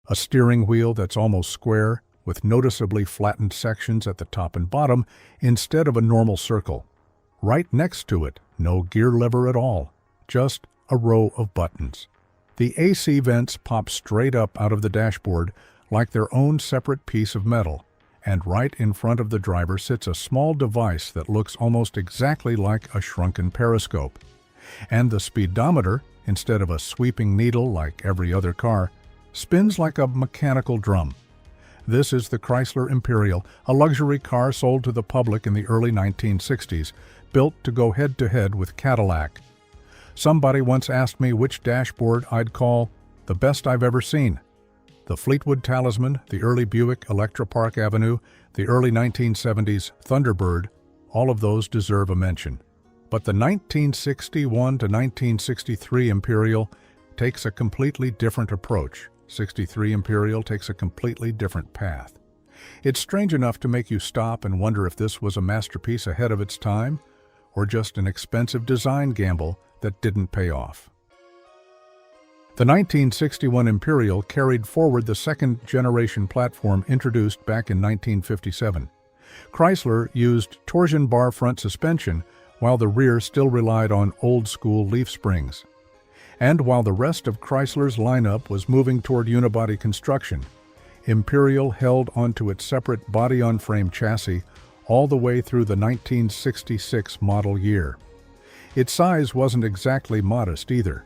A steering wheel that's almost square, with noticeably flattened sections at the top and bottom instead of a normal circle. Right next to it, no gear lever at all, just a row of buttons. The AC vents pop straight up out of the dashboard like their own separate piece of metal, and right in front of the driver sits a small device that looks almost exactly like a shrunken periscope. And the speedometer, instead of a sweeping needle like every other car, spins like a mechanical drum. This is the Chrysler Imperial, a luxury car sold to the public in the early 1960s, built to go head-to-head with Cadillac. Somebody once asked me which dashboard I'd call the best I've ever seen. The Fleetwood Talisman, the early Buick Electra Park Avenue, the early 1970s Thunderbird, all of those deserve a mention. But the 1961 to 1963 Imperial takes a completely different approach. 63 Imperial takes a completely different path. It's strange enough to make you stop and wonder if this was a masterpiece ahead of its time, or just an expensive design gamble that didn't pay off. The 1961 Imperial carried forward the second-generation platform introduced back in 1957. Chrysler used torsion bar front suspension, while the rear still relied on old-school leaf springs. And while the rest of Chrysler's lineup was moving toward unibody construction, Imperial held onto its separate body-on-frame chassis all the way through the 1966 model year. Its size wasn't exactly modest either.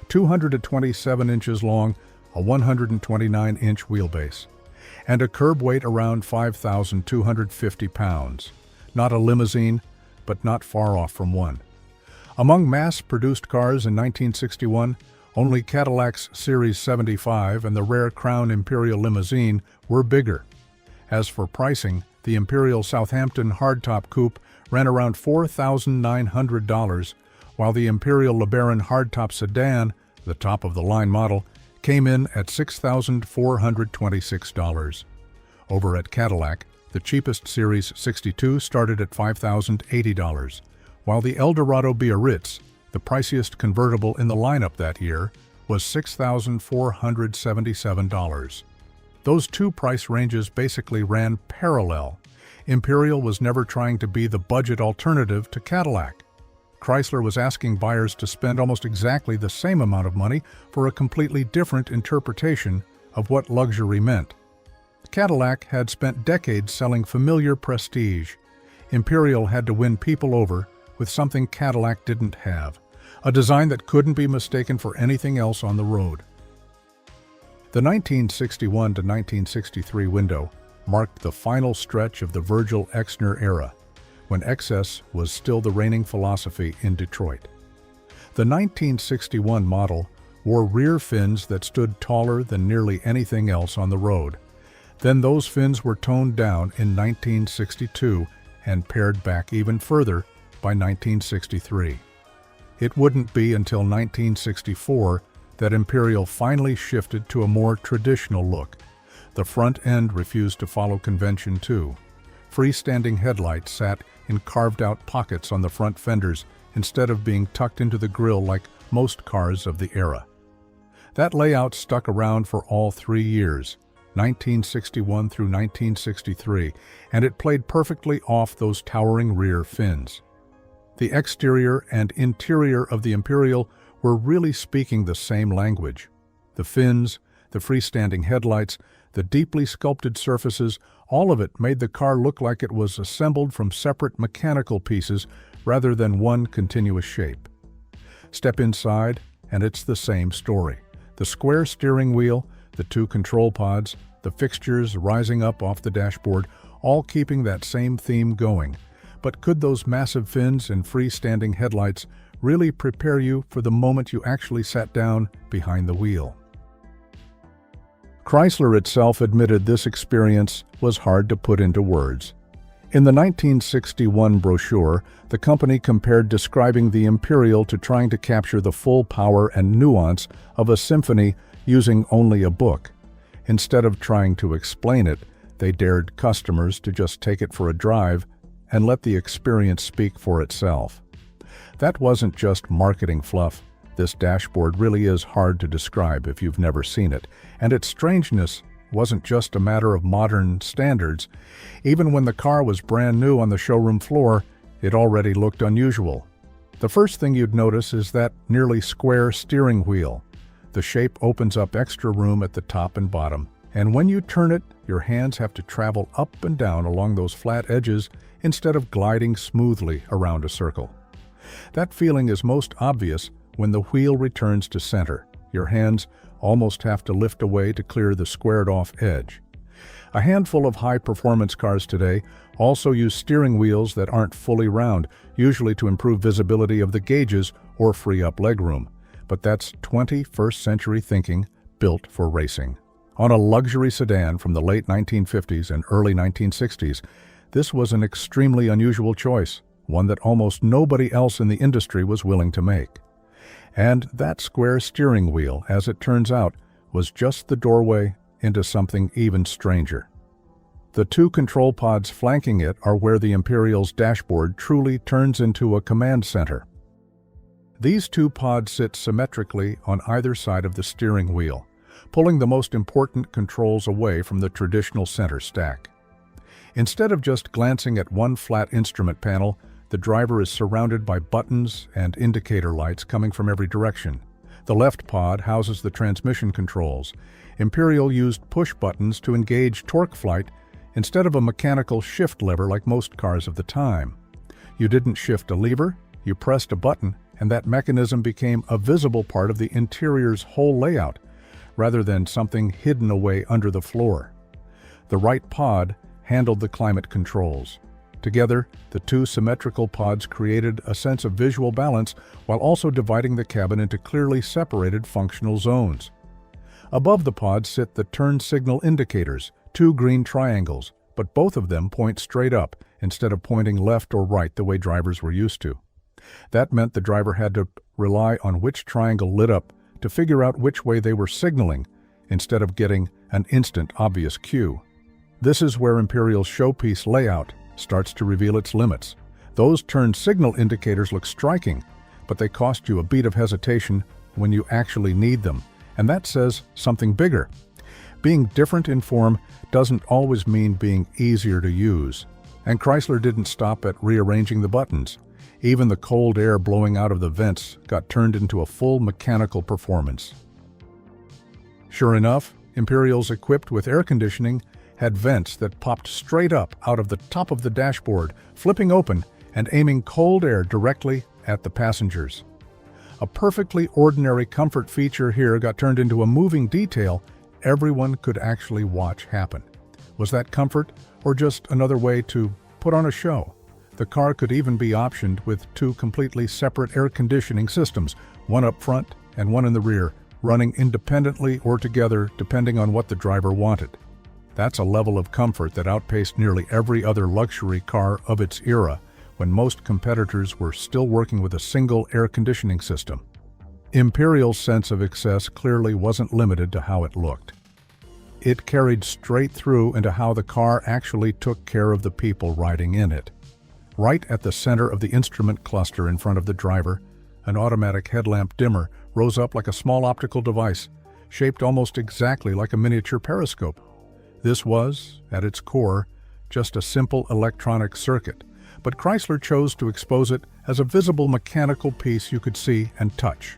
227 inches long, a 129-inch wheelbase, and a curb weight around 5,250 pounds. Not a limousine, but not far off from one. Among mass-produced cars in 1961, only Cadillac's Series 75 and the rare Crown Imperial limousine were bigger. As for pricing, the Imperial Southampton hardtop coupe ran around $4,900, while the Imperial LeBaron hardtop sedan, the top-of-the-line model, came in at $6,426. Over at Cadillac, the cheapest Series 62 started at $5,080, while the Eldorado Biarritz, the priciest convertible in the lineup that year, was $6,477. Those two price ranges basically ran parallel. Imperial was never trying to be the budget alternative to Cadillac. Chrysler was asking buyers to spend almost exactly the same amount of money for a completely different interpretation of what luxury meant. Cadillac had spent decades selling familiar prestige. Imperial had to win people over with something Cadillac didn't have, a design that couldn't be mistaken for anything else on the road. The 1961 to 1963 window marked the final stretch of the Virgil Exner era, when excess was still the reigning philosophy in Detroit. The 1961 model wore rear fins that stood taller than nearly anything else on the road. Then those fins were toned down in 1962 and pared back even further by 1963. It wouldn't be until 1964 that Imperial finally shifted to a more traditional look. The front end refused to follow convention too. Freestanding headlights sat in carved-out pockets on the front fenders instead of being tucked into the grille like most cars of the era. That layout stuck around for all 3 years, 1961 through 1963, and it played perfectly off those towering rear fins. The exterior and interior of the Imperial were really speaking the same language. The fins, the freestanding headlights, the deeply sculpted surfaces, all of it made the car look like it was assembled from separate mechanical pieces rather than one continuous shape. Step inside, and it's the same story. The square steering wheel, the 2 control pods, the fixtures rising up off the dashboard, all keeping that same theme going. But could those massive fins and freestanding headlights really prepare you for the moment you actually sat down behind the wheel? Chrysler itself admitted this experience was hard to put into words. In the 1961 brochure, the company compared describing the Imperial to trying to capture the full power and nuance of a symphony using only a book. Instead of trying to explain it, they dared customers to just take it for a drive and let the experience speak for itself. That wasn't just marketing fluff. This dashboard really is hard to describe if you've never seen it, and its strangeness wasn't just a matter of modern standards. Even when the car was brand new on the showroom floor, it already looked unusual. The first thing you'd notice is that nearly square steering wheel. The shape opens up extra room at the top and bottom, and when you turn it, your hands have to travel up and down along those flat edges instead of gliding smoothly around a circle. That feeling is most obvious when the wheel returns to center. Your hands almost have to lift away to clear the squared-off edge. A handful of high-performance cars today also use steering wheels that aren't fully round, usually to improve visibility of the gauges or free up legroom. But that's 21st century thinking built for racing. On a luxury sedan from the late 1950s and early 1960s, this was an extremely unusual choice, one that almost nobody else in the industry was willing to make. And that square steering wheel, as it turns out, was just the doorway into something even stranger. The two control pods flanking it are where the Imperial's dashboard truly turns into a command center. These two pods sit symmetrically on either side of the steering wheel, pulling the most important controls away from the traditional center stack. Instead of just glancing at one flat instrument panel, the driver is surrounded by buttons and indicator lights coming from every direction. The left pod houses the transmission controls. Imperial used push buttons to engage torque flight instead of a mechanical shift lever like most cars of the time. You didn't shift a lever, you pressed a button, and that mechanism became a visible part of the interior's whole layout, rather than something hidden away under the floor. The right pod handled the climate controls. Together, the two symmetrical pods created a sense of visual balance while also dividing the cabin into clearly separated functional zones. Above the pods sit the turn signal indicators, two green triangles, but both of them point straight up instead of pointing left or right the way drivers were used to. That meant the driver had to rely on which triangle lit up to figure out which way they were signaling instead of getting an instant obvious cue. This is where Imperial's showpiece layout starts to reveal its limits. Those turn signal indicators look striking, but they cost you a beat of hesitation when you actually need them, and that says something bigger. Being different in form doesn't always mean being easier to use, and Chrysler didn't stop at rearranging the buttons. Even the cold air blowing out of the vents got turned into a full mechanical performance. Sure enough, Imperials equipped with air conditioning had vents that popped straight up out of the top of the dashboard, flipping open and aiming cold air directly at the passengers. A perfectly ordinary comfort feature here got turned into a moving detail everyone could actually watch happen. Was that comfort, or just another way to put on a show? The car could even be optioned with two completely separate air conditioning systems, one up front and one in the rear, running independently or together depending on what the driver wanted. That's a level of comfort that outpaced nearly every other luxury car of its era, when most competitors were still working with a single air conditioning system. Imperial's sense of excess clearly wasn't limited to how it looked. It carried straight through into how the car actually took care of the people riding in it. Right at the center of the instrument cluster in front of the driver, an automatic headlamp dimmer rose up like a small optical device, shaped almost exactly like a miniature periscope. This was, at its core, just a simple electronic circuit, but Chrysler chose to expose it as a visible mechanical piece you could see and touch.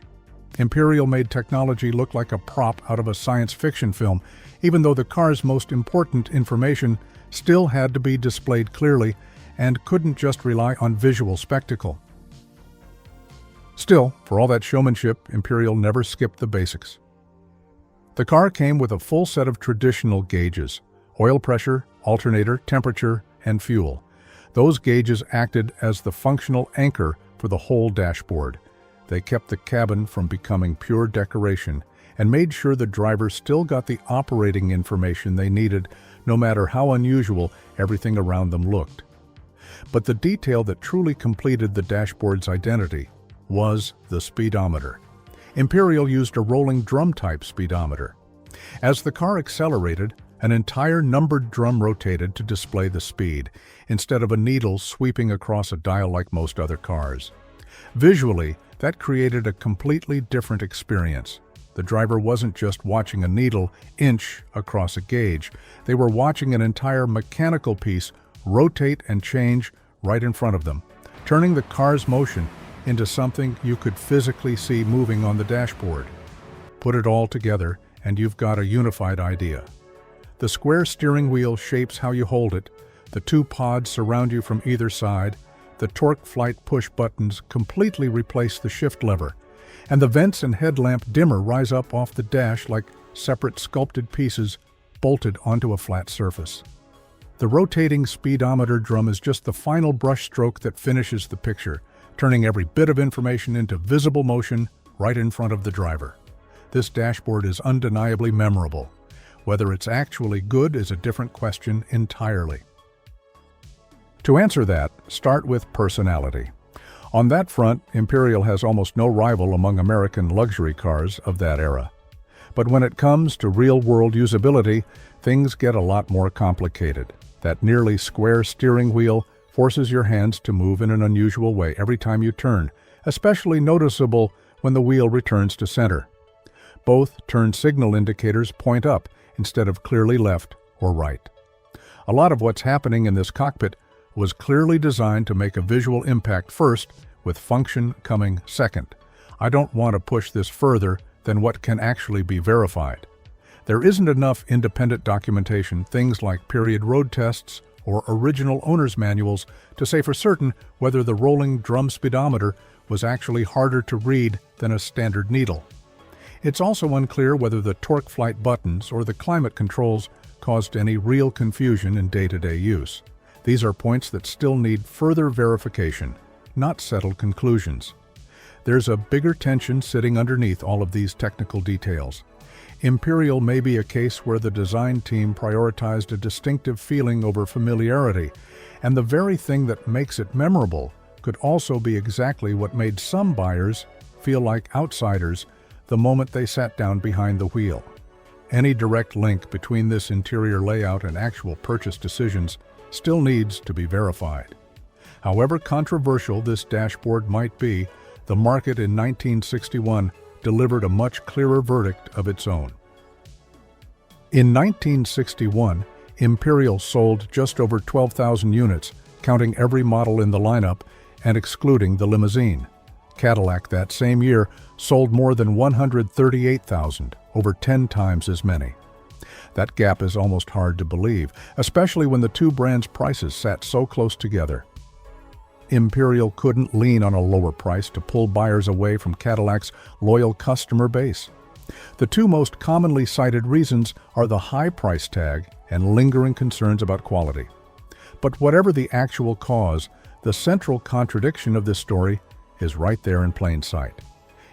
Imperial made technology look like a prop out of a science fiction film, even though the car's most important information still had to be displayed clearly and couldn't just rely on visual spectacle. Still, for all that showmanship, Imperial never skipped the basics. The car came with a full set of traditional gauges: oil pressure, alternator, temperature, and fuel. Those gauges acted as the functional anchor for the whole dashboard. They kept the cabin from becoming pure decoration and made sure the driver still got the operating information they needed, no matter how unusual everything around them looked. But the detail that truly completed the dashboard's identity was the speedometer. Imperial used a rolling drum-type speedometer. As the car accelerated, an entire numbered drum rotated to display the speed, instead of a needle sweeping across a dial like most other cars. Visually, That created a completely different experience. The driver wasn't just watching a needle inch across a gauge. They were watching an entire mechanical piece rotate and change right in front of them, turning the car's motion into something you could physically see moving on the dashboard. Put it all together, and you've got a unified idea. The square steering wheel shapes how you hold it, the two pods surround you from either side, the torque flight push buttons completely replace the shift lever, and the vents and headlamp dimmer rise up off the dash like separate sculpted pieces bolted onto a flat surface. The rotating speedometer drum is just the final brushstroke that finishes the picture, turning every bit of information into visible motion right in front of the driver. This dashboard is undeniably memorable. Whether it's actually good is a different question entirely. To answer that, start with personality. On that front, Imperial has almost no rival among American luxury cars of that era. But when it comes to real-world usability, things get a lot more complicated. That nearly square steering wheel forces your hands to move in an unusual way every time you turn, especially noticeable when the wheel returns to center. Both turn signal indicators point up instead of clearly left or right. A lot of what's happening in this cockpit was clearly designed to make a visual impact first, with function coming second. I don't want to push this further than what can actually be verified. There isn't enough independent documentation, things like period road tests or original owner's manuals, to say for certain whether the rolling drum speedometer was actually harder to read than a standard needle. It's also unclear whether the torque flight buttons or the climate controls caused any real confusion in day-to-day use. These are points that still need further verification, not settled conclusions. There's a bigger tension sitting underneath all of these technical details. Imperial may be a case where the design team prioritized a distinctive feeling over familiarity, and the very thing that makes it memorable could also be exactly what made some buyers feel like outsiders the moment they sat down behind the wheel. Any direct link between this interior layout and actual purchase decisions still needs to be verified. However controversial this dashboard might be, the market in 1961 delivered a much clearer verdict of its own. In 1961, Imperial sold just over 12,000 units, counting every model in the lineup and excluding the limousine. Cadillac that same year sold more than 138,000, over 10 times as many. That gap is almost hard to believe, especially when the two brands' prices sat so close together. Imperial couldn't lean on a lower price to pull buyers away from Cadillac's loyal customer base. The two most commonly cited reasons are the high price tag and lingering concerns about quality. But whatever the actual cause, the central contradiction of this story is right there in plain sight.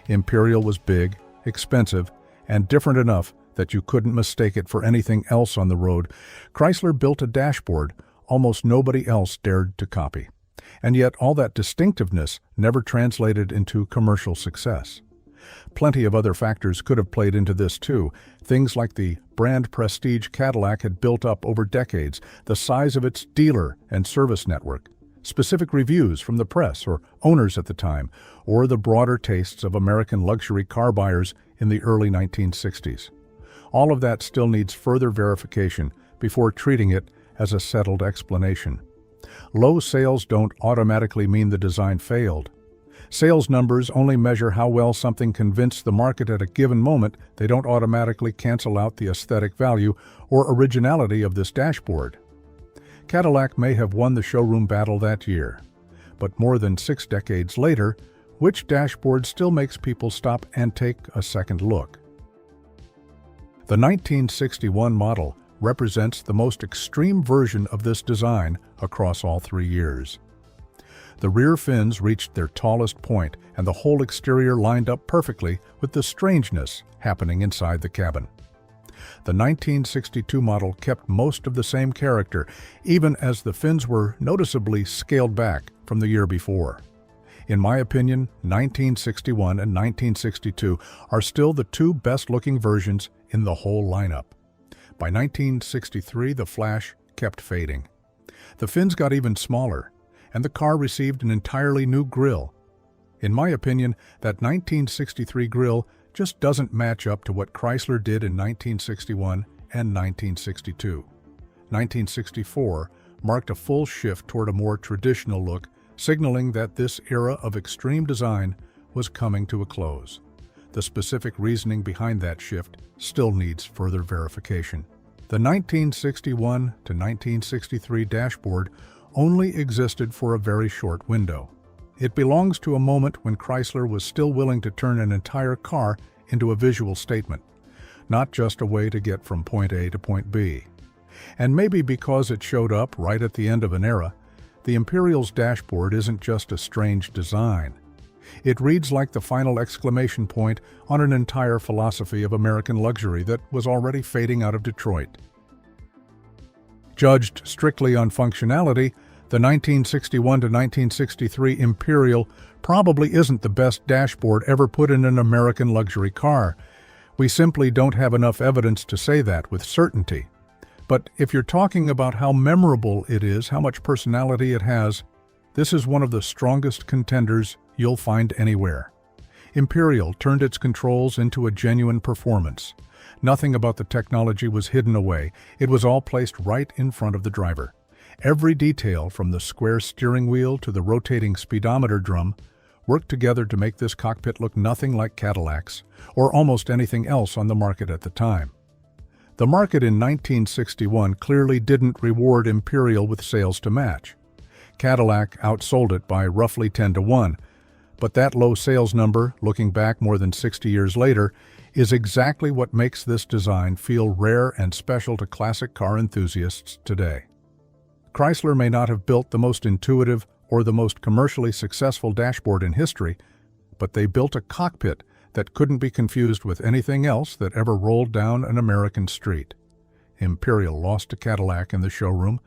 Imperial was big, expensive, and different enough that you couldn't mistake it for anything else on the road. Chrysler built a dashboard almost nobody else dared to copy. And yet all that distinctiveness never translated into commercial success. Plenty of other factors could have played into this too. Things like the brand prestige Cadillac had built up over decades, the size of its dealer and service network, specific reviews from the press or owners at the time, or the broader tastes of American luxury car buyers in the early 1960s. All of that still needs further verification before treating it as a settled explanation. Low sales don't automatically mean the design failed. Sales numbers only measure how well something convinced the market at a given moment. They don't automatically cancel out the aesthetic value or originality of this dashboard. Cadillac may have won the showroom battle that year, but more than 6 decades later, which dashboard still makes people stop and take a second look? The 1961 model represents the most extreme version of this design across all 3 years. The rear fins reached their tallest point, and the whole exterior lined up perfectly with the strangeness happening inside the cabin. The 1962 model kept most of the same character, even as the fins were noticeably scaled back from the year before. In my opinion, 1961 and 1962 are still the 2 best-looking versions in the whole lineup. By 1963, the flash kept fading. The fins got even smaller, and the car received an entirely new grille. In my opinion, that 1963 grille just doesn't match up to what Chrysler did in 1961 and 1962. 1964 marked a full shift toward a more traditional look, signaling that this era of extreme design was coming to a close. The specific reasoning behind that shift still needs further verification. The 1961 to 1963 dashboard only existed for a very short window. It belongs to a moment when Chrysler was still willing to turn an entire car into a visual statement, not just a way to get from point A to point B. And maybe because it showed up right at the end of an era, the Imperial's dashboard isn't just a strange design. It reads like the final exclamation point on an entire philosophy of American luxury that was already fading out of Detroit. Judged strictly on functionality, the 1961 to 1963 Imperial probably isn't the best dashboard ever put in an American luxury car. We simply don't have enough evidence to say that with certainty. But if you're talking about how memorable it is, how much personality it has, this is one of the strongest contenders you'll find anywhere. Imperial turned its controls into a genuine performance. Nothing about the technology was hidden away. It was all placed right in front of the driver. Every detail, from the square steering wheel to the rotating speedometer drum, worked together to make this cockpit look nothing like Cadillac's or almost anything else on the market at the time. The market in 1961 clearly didn't reward Imperial with sales to match. Cadillac outsold it by roughly 10 to 1, but that low sales number, looking back more than 60 years later, is exactly what makes this design feel rare and special to classic car enthusiasts today. Chrysler may not have built the most intuitive or the most commercially successful dashboard in history, but they built a cockpit that couldn't be confused with anything else that ever rolled down an American street. Imperial lost to Cadillac in the showroom,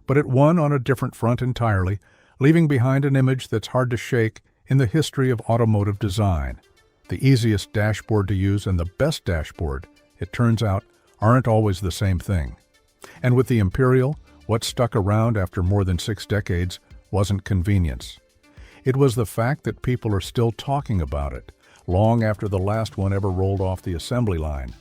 but it won on a different front entirely, leaving behind an image that's hard to shake in the history of automotive design. The easiest dashboard to use and the best dashboard, it turns out, aren't always the same thing. And with the Imperial, what stuck around after more than 6 decades wasn't convenience. It was the fact that people are still talking about it, long after the last one ever rolled off the assembly line.